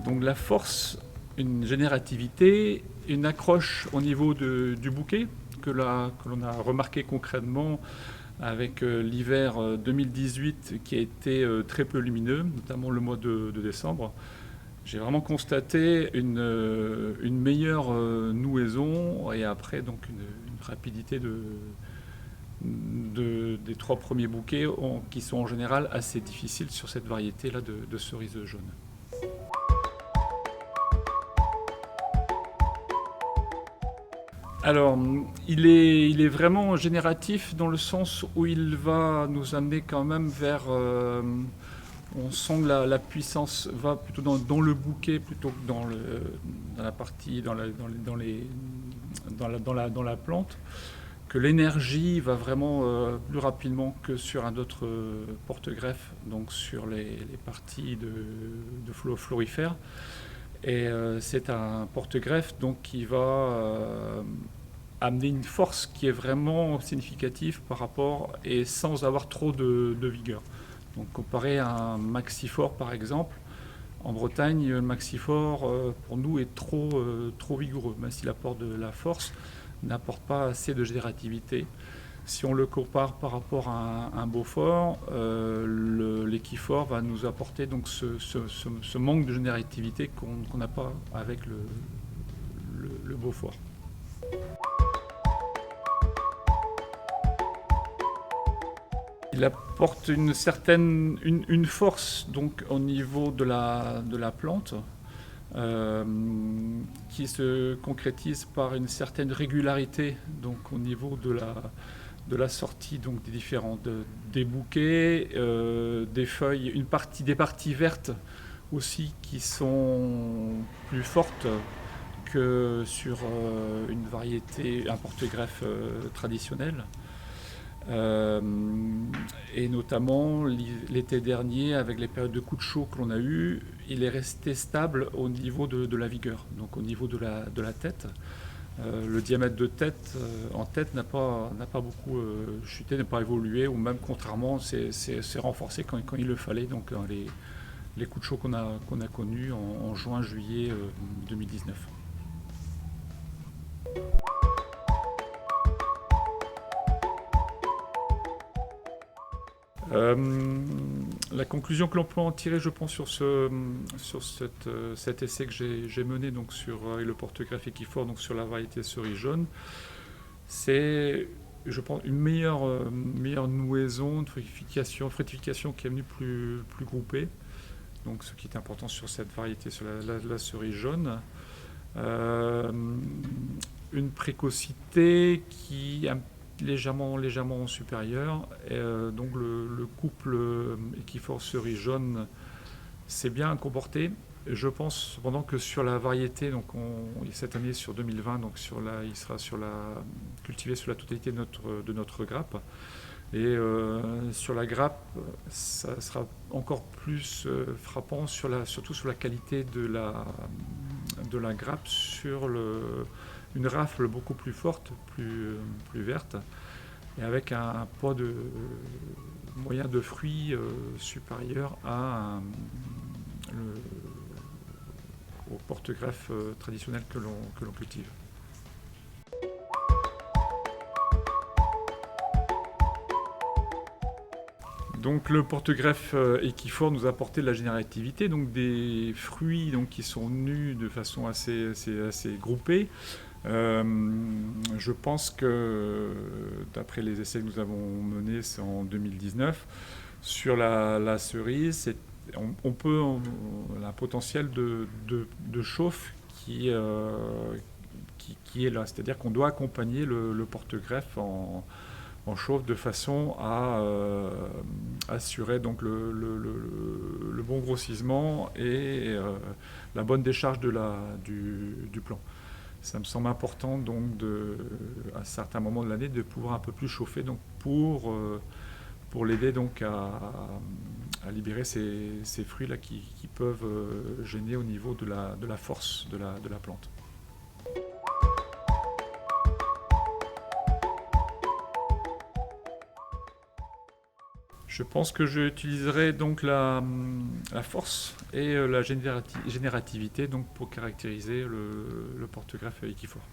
Donc la force, une générativité, une accroche au niveau du bouquet que l'on a remarqué concrètement avec l'hiver 2018 qui a été très peu lumineux, notamment le mois de décembre. J'ai vraiment constaté une meilleure nouaison et après donc une rapidité des 3 premiers bouquets qui sont en général assez difficiles sur cette variété-là de cerises jaunes. Alors, il est vraiment génératif dans le sens où il va nous amener quand même vers... on sent que la puissance va plutôt dans le bouquet plutôt que dans la partie, dans la plante, que l'énergie va vraiment plus rapidement que sur un autre porte-greffe, donc sur les parties de florifères. Et c'est un porte-greffe donc qui va amener une force qui est vraiment significative par rapport et sans avoir trop de vigueur. Donc comparé à un maxifort par exemple, en Bretagne, le maxifort pour nous est trop vigoureux, même s'il apporte de la force, n'apporte pas assez de générativité. Si on le compare par rapport à un Beaufort, l'équifort va nous apporter donc ce manque de générativité qu'on n'a pas avec le Beaufort. Il apporte une force donc au niveau de la plante qui se concrétise par une certaine régularité donc au niveau de la sortie donc des bouquets, des feuilles, des parties vertes aussi qui sont plus fortes que sur une variété, un porte-greffe traditionnel. Et notamment l'été dernier, avec les périodes de coups de chaud que l'on a eues, il est resté stable au niveau de la vigueur, donc au niveau de la tête. Le diamètre de tête en tête n'a pas beaucoup chuté, n'a pas évolué, ou même contrairement, c'est renforcé quand il le fallait, donc dans les coups de chaud qu'on a connus en juin-juillet 2019. La conclusion que l'on peut en tirer, je pense, sur cet essai que j'ai mené donc sur le porte-greffe équifort, donc sur la variété cerise jaune, c'est, je pense, une meilleure nouaison, de fructification qui est venue plus groupée. Donc, ce qui est important sur cette variété, sur la cerise jaune. Une précocité qui est légèrement supérieure. Et, donc le couple équifort cerise jaune s'est bien comporté. Je pense cependant que sur la variété, donc cette année sur 2020, donc il sera cultivé sur la totalité de notre grappe. Et sur la grappe, ça sera encore plus frappant, surtout sur la qualité de la grappe, sur une rafle beaucoup plus forte, plus verte, et avec un poids moyen de fruits supérieur au porte-greffe traditionnel que l'on cultive. Donc le porte-greffe équifort nous a apporté de la générativité, donc des fruits donc, qui sont nus de façon assez groupée. Je pense que, d'après les essais que nous avons menés, c'est en 2019, sur la cerise, on peut un potentiel de chauffe qui est là. C'est-à-dire qu'on doit accompagner le porte-greffe en chauffe de façon à assurer donc le bon grossissement et la bonne décharge du plant. Ça me semble important donc à certains moments de l'année de pouvoir un peu plus chauffer donc pour l'aider donc à libérer ces fruits là qui peuvent gêner au niveau de la force de la plante. Je pense que j'utiliserai donc la force et la générativité donc pour caractériser le porte-greffe Equifor.